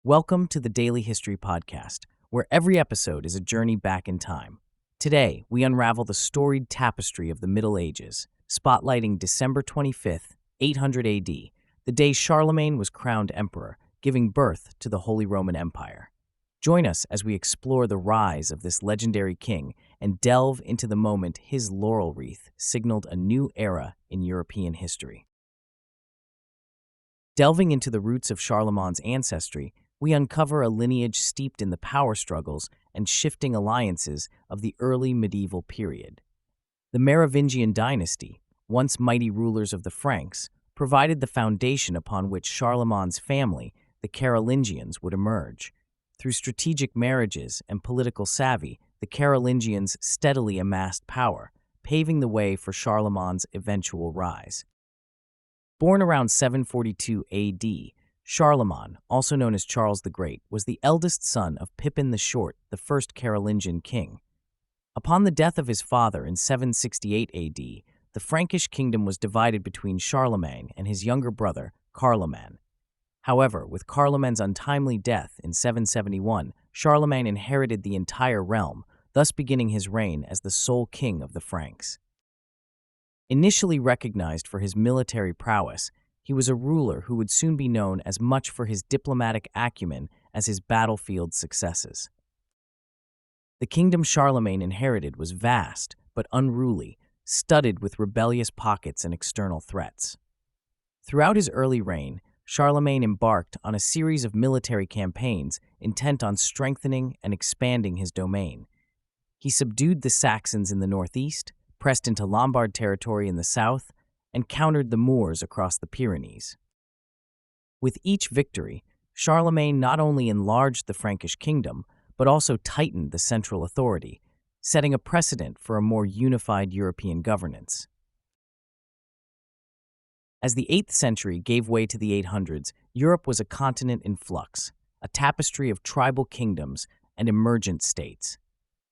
Welcome to the Daily History Podcast, where every episode is a journey back in time. Today, we unravel the storied tapestry of the Middle Ages, spotlighting December 25th, 800 AD, the day Charlemagne was crowned emperor, giving birth to the Holy Roman Empire. Join us as we explore the rise of this legendary king and delve into the moment his laurel wreath signaled a new era in European history. Delving into the roots of Charlemagne's ancestry, we uncover a lineage steeped in the power struggles and shifting alliances of the early medieval period. The Merovingian dynasty, once mighty rulers of the Franks, provided the foundation upon which Charlemagne's family, the Carolingians, would emerge. Through strategic marriages and political savvy, the Carolingians steadily amassed power, paving the way for Charlemagne's eventual rise. Born around 742 AD, Charlemagne, also known as Charles the Great, was the eldest son of Pippin the Short, the first Carolingian king. Upon the death of his father in 768 AD, the Frankish kingdom was divided between Charlemagne and his younger brother, Carloman. However, with Carloman's untimely death in 771, Charlemagne inherited the entire realm, thus beginning his reign as the sole king of the Franks. Initially recognized for his military prowess, he was a ruler who would soon be known as much for his diplomatic acumen as his battlefield successes. The kingdom Charlemagne inherited was vast but unruly, studded with rebellious pockets and external threats. Throughout his early reign, Charlemagne embarked on a series of military campaigns intent on strengthening and expanding his domain. He subdued the Saxons in the northeast, pressed into Lombard territory in the south, and countered the Moors across the Pyrenees. With each victory, Charlemagne not only enlarged the Frankish kingdom, but also tightened the central authority, setting a precedent for a more unified European governance. As the 8th century gave way to the 800s, Europe was a continent in flux, a tapestry of tribal kingdoms and emergent states.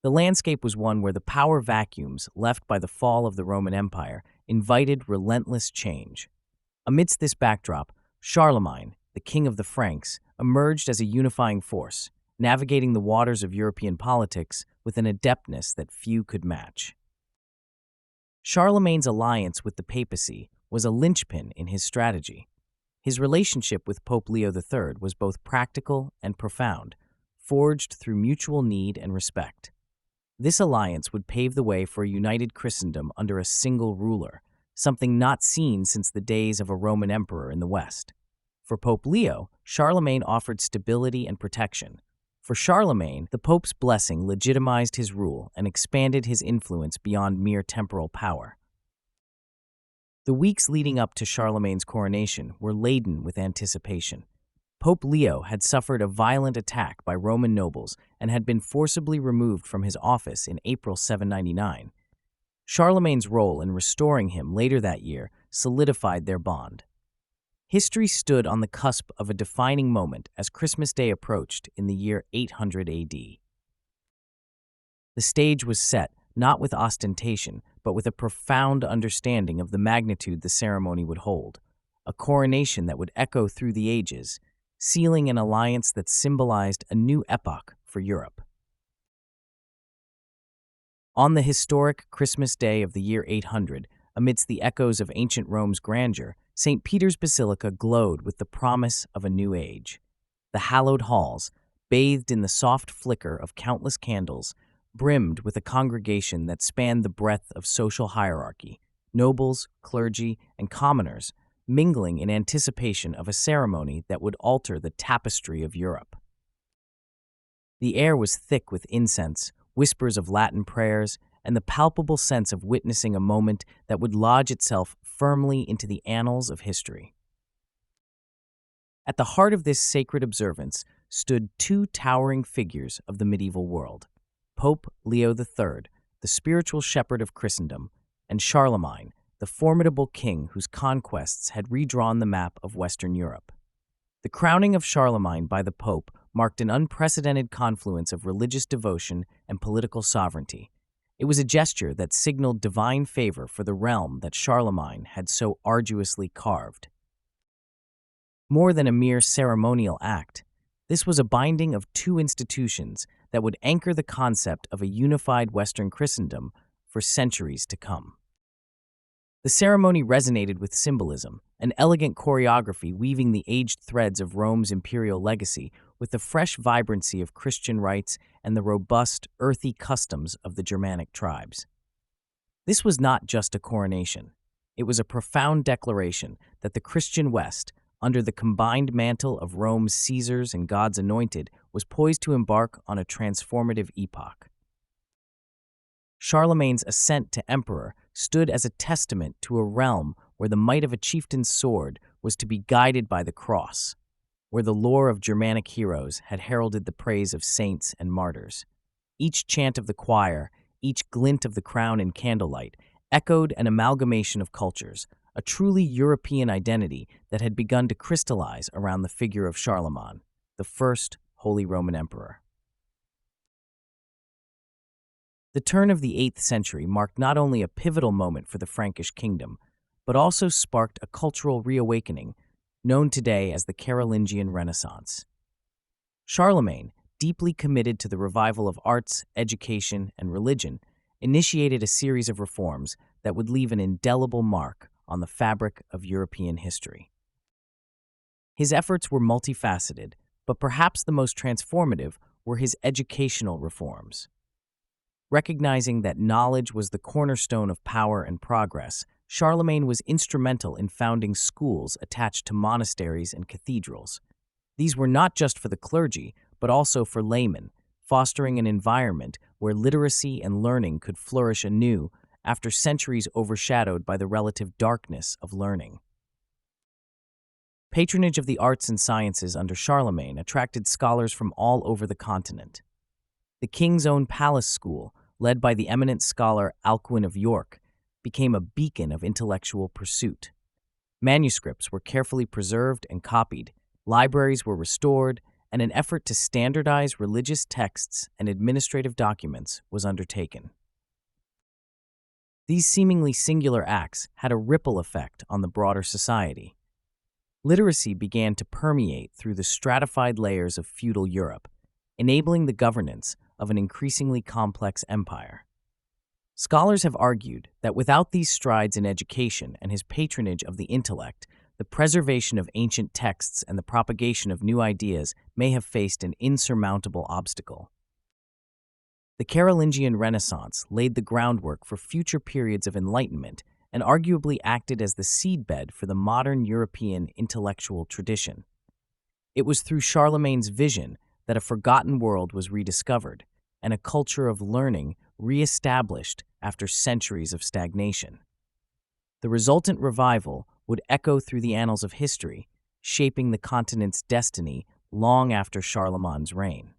The landscape was one where the power vacuums left by the fall of the Roman Empire invited relentless change. Amidst this backdrop, Charlemagne, the king of the Franks, emerged as a unifying force, navigating the waters of European politics with an adeptness that few could match. Charlemagne's alliance with the papacy was a linchpin in his strategy. His relationship with Pope Leo III was both practical and profound, forged through mutual need and respect. This alliance would pave the way for a united Christendom under a single ruler, something not seen since the days of a Roman emperor in the West. For Pope Leo, Charlemagne offered stability and protection. For Charlemagne, the Pope's blessing legitimized his rule and expanded his influence beyond mere temporal power. The weeks leading up to Charlemagne's coronation were laden with anticipation. Pope Leo had suffered a violent attack by Roman nobles and had been forcibly removed from his office in April 799. Charlemagne's role in restoring him later that year solidified their bond. History stood on the cusp of a defining moment as Christmas Day approached in the year 800 AD. The stage was set, not with ostentation, but with a profound understanding of the magnitude the ceremony would hold, a coronation that would echo through the ages, sealing an alliance that symbolized a new epoch for Europe. On the historic Christmas Day of the year 800, amidst the echoes of ancient Rome's grandeur, St. Peter's Basilica glowed with the promise of a new age. The hallowed halls, bathed in the soft flicker of countless candles, brimmed with a congregation that spanned the breadth of social hierarchy, nobles, clergy, and commoners, mingling in anticipation of a ceremony that would alter the tapestry of Europe. The air was thick with incense, whispers of Latin prayers, and the palpable sense of witnessing a moment that would lodge itself firmly into the annals of history. At the heart of this sacred observance stood two towering figures of the medieval world: Pope Leo III, the spiritual shepherd of Christendom, and Charlemagne, the formidable king whose conquests had redrawn the map of Western Europe. The crowning of Charlemagne by the Pope marked an unprecedented confluence of religious devotion and political sovereignty. It was a gesture that signaled divine favor for the realm that Charlemagne had so arduously carved. More than a mere ceremonial act, This was a binding of two institutions that would anchor the concept of a unified Western Christendom for centuries to come. The ceremony resonated with symbolism, an elegant choreography weaving the aged threads of Rome's imperial legacy with the fresh vibrancy of Christian rites and the robust, earthy customs of the Germanic tribes. This was not just a coronation. It was a profound declaration that the Christian West, under the combined mantle of Rome's Caesars and God's anointed, was poised to embark on a transformative epoch. Charlemagne's ascent to emperor stood as a testament to a realm where the might of a chieftain's sword was to be guided by the cross, where the lore of Germanic heroes had heralded the praise of saints and martyrs. Each chant of the choir, each glint of the crown in candlelight, echoed an amalgamation of cultures, a truly European identity that had begun to crystallize around the figure of Charlemagne, the first Holy Roman Emperor. The turn of the 8th century marked not only a pivotal moment for the Frankish kingdom, but also sparked a cultural reawakening known today as the Carolingian Renaissance. Charlemagne, deeply committed to the revival of arts, education, and religion, initiated a series of reforms that would leave an indelible mark on the fabric of European history. His efforts were multifaceted, but perhaps the most transformative were his educational reforms. Recognizing that knowledge was the cornerstone of power and progress, Charlemagne was instrumental in founding schools attached to monasteries and cathedrals. These were not just for the clergy, but also for laymen, fostering an environment where literacy and learning could flourish anew after centuries overshadowed by the relative darkness of learning. Patronage of the arts and sciences under Charlemagne attracted scholars from all over the continent. The king's own palace school, led by the eminent scholar Alcuin of York, became a beacon of intellectual pursuit. Manuscripts were carefully preserved and copied, libraries were restored, and an effort to standardize religious texts and administrative documents was undertaken. These seemingly singular acts had a ripple effect on the broader society. Literacy began to permeate through the stratified layers of feudal Europe, enabling the governance of an increasingly complex empire. Scholars have argued that without these strides in education and his patronage of the intellect, the preservation of ancient texts and the propagation of new ideas may have faced an insurmountable obstacle. The Carolingian Renaissance laid the groundwork for future periods of enlightenment and arguably acted as the seedbed for the modern European intellectual tradition. It was through Charlemagne's vision that a forgotten world was rediscovered and a culture of learning re-established after centuries of stagnation. The resultant revival would echo through the annals of history, shaping the continent's destiny long after Charlemagne's reign.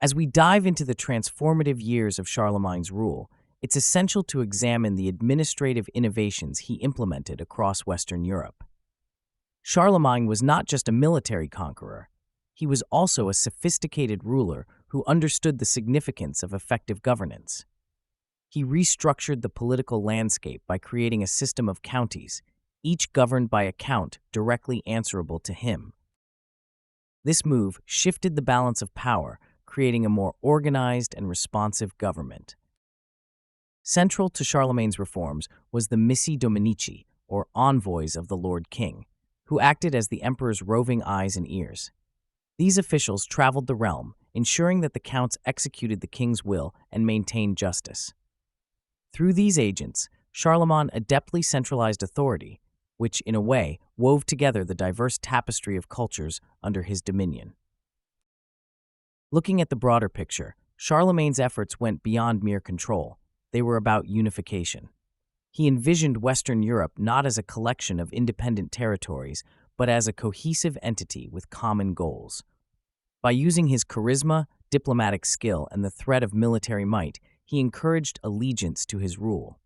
As we dive into the transformative years of Charlemagne's rule, it's essential to examine the administrative innovations he implemented across Western Europe. Charlemagne was not just a military conqueror. He was also a sophisticated ruler who understood the significance of effective governance. He restructured the political landscape by creating a system of counties, each governed by a count directly answerable to him. This move shifted the balance of power, creating a more organized and responsive government. Central to Charlemagne's reforms was the Missi Dominici, or envoys of the Lord King, who acted as the emperor's roving eyes and ears. These officials traveled the realm, ensuring that the counts executed the king's will and maintained justice. Through these agents, Charlemagne adeptly centralized authority, which, in a way, wove together the diverse tapestry of cultures under his dominion. Looking at the broader picture, Charlemagne's efforts went beyond mere control. They were about unification. He envisioned Western Europe not as a collection of independent territories, but as a cohesive entity with common goals. By using his charisma, diplomatic skill, and the threat of military might, he encouraged allegiance to his rule.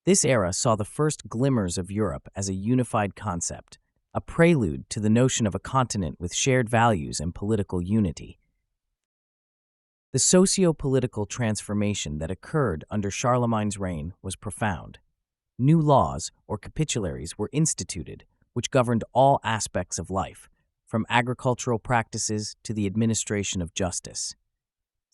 This era saw the first glimmers of Europe as a unified concept, a prelude to the notion of a continent with shared values and political unity. The socio-political transformation that occurred under Charlemagne's reign was profound. New laws, or capitularies, were instituted, which governed all aspects of life, from agricultural practices to the administration of justice.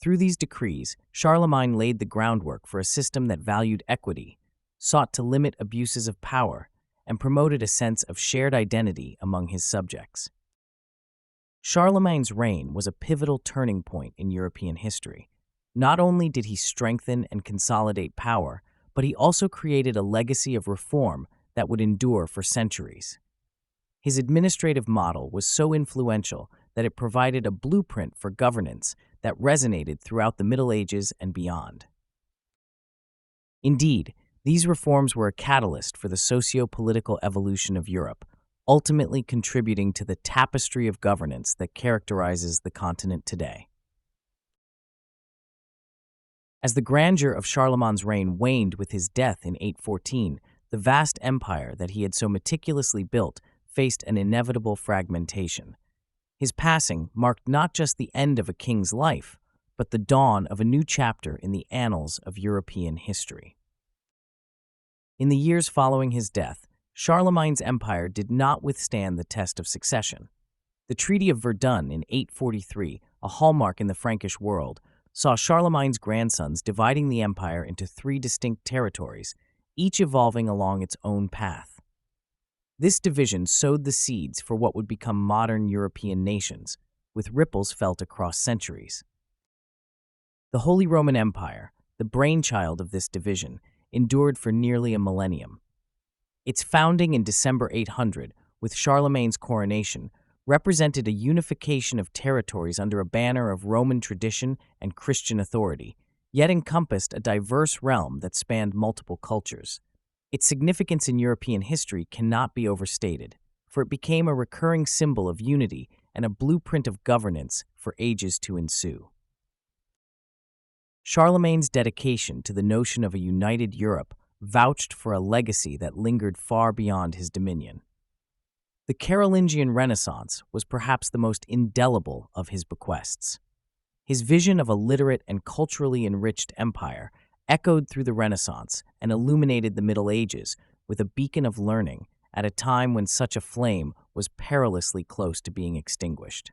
Through these decrees, Charlemagne laid the groundwork for a system that valued equity, sought to limit abuses of power, and promoted a sense of shared identity among his subjects. Charlemagne's reign was a pivotal turning point in European history. Not only did he strengthen and consolidate power, but he also created a legacy of reform that would endure for centuries. His administrative model was so influential that it provided a blueprint for governance that resonated throughout the Middle Ages and beyond. Indeed, these reforms were a catalyst for the socio-political evolution of Europe, ultimately contributing to the tapestry of governance that characterizes the continent today. As the grandeur of Charlemagne's reign waned with his death in 814, the vast empire that he had so meticulously built faced an inevitable fragmentation. His passing marked not just the end of a king's life, but the dawn of a new chapter in the annals of European history. In the years following his death, Charlemagne's empire did not withstand the test of succession. The Treaty of Verdun in 843, a hallmark in the Frankish world, saw Charlemagne's grandsons dividing the empire into three distinct territories, each evolving along its own path. This division sowed the seeds for what would become modern European nations, with ripples felt across centuries. The Holy Roman Empire, the brainchild of this division, endured for nearly a millennium. Its founding in December 800, with Charlemagne's coronation, represented a unification of territories under a banner of Roman tradition and Christian authority, yet encompassed a diverse realm that spanned multiple cultures. Its significance in European history cannot be overstated, for it became a recurring symbol of unity and a blueprint of governance for ages to ensue. Charlemagne's dedication to the notion of a united Europe vouched for a legacy that lingered far beyond his dominion. The Carolingian Renaissance was perhaps the most indelible of his bequests. His vision of a literate and culturally enriched empire echoed through the Renaissance and illuminated the Middle Ages with a beacon of learning at a time when such a flame was perilously close to being extinguished.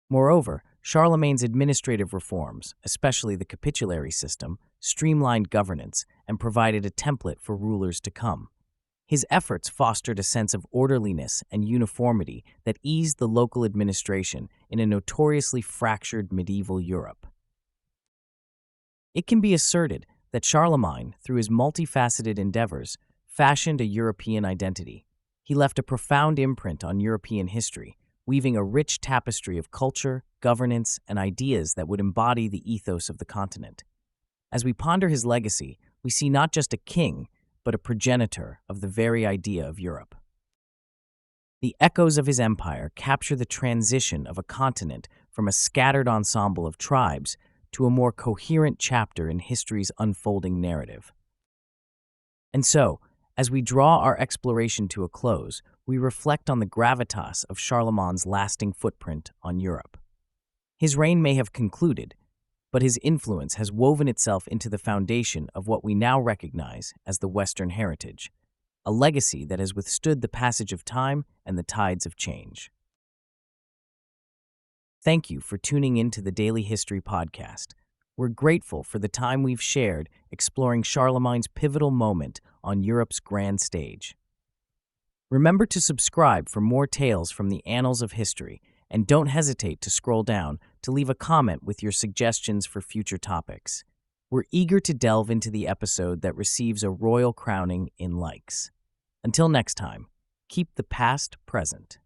Moreover, Charlemagne's administrative reforms, especially the capitulary system, streamlined governance and provided a template for rulers to come. His efforts fostered a sense of orderliness and uniformity that eased the local administration in a notoriously fractured medieval Europe. It can be asserted that Charlemagne, through his multifaceted endeavors, fashioned a European identity. He left a profound imprint on European history, weaving a rich tapestry of culture, governance, and ideas that would embody the ethos of the continent. As we ponder his legacy, we see not just a king, but a progenitor of the very idea of Europe. The echoes of his empire capture the transition of a continent from a scattered ensemble of tribes to a more coherent chapter in history's unfolding narrative. And so, as we draw our exploration to a close, we reflect on the gravitas of Charlemagne's lasting footprint on Europe. His reign may have concluded, but his influence has woven itself into the foundation of what we now recognize as the Western heritage, a legacy that has withstood the passage of time and the tides of change. Thank you for tuning in to the Daily History Podcast. We're grateful for the time we've shared exploring Charlemagne's pivotal moment on Europe's grand stage. Remember to subscribe for more tales from the annals of history, and don't hesitate to scroll down to leave a comment with your suggestions for future topics. We're eager to delve into the episode that receives a royal crowning in likes. Until next time, keep the past present.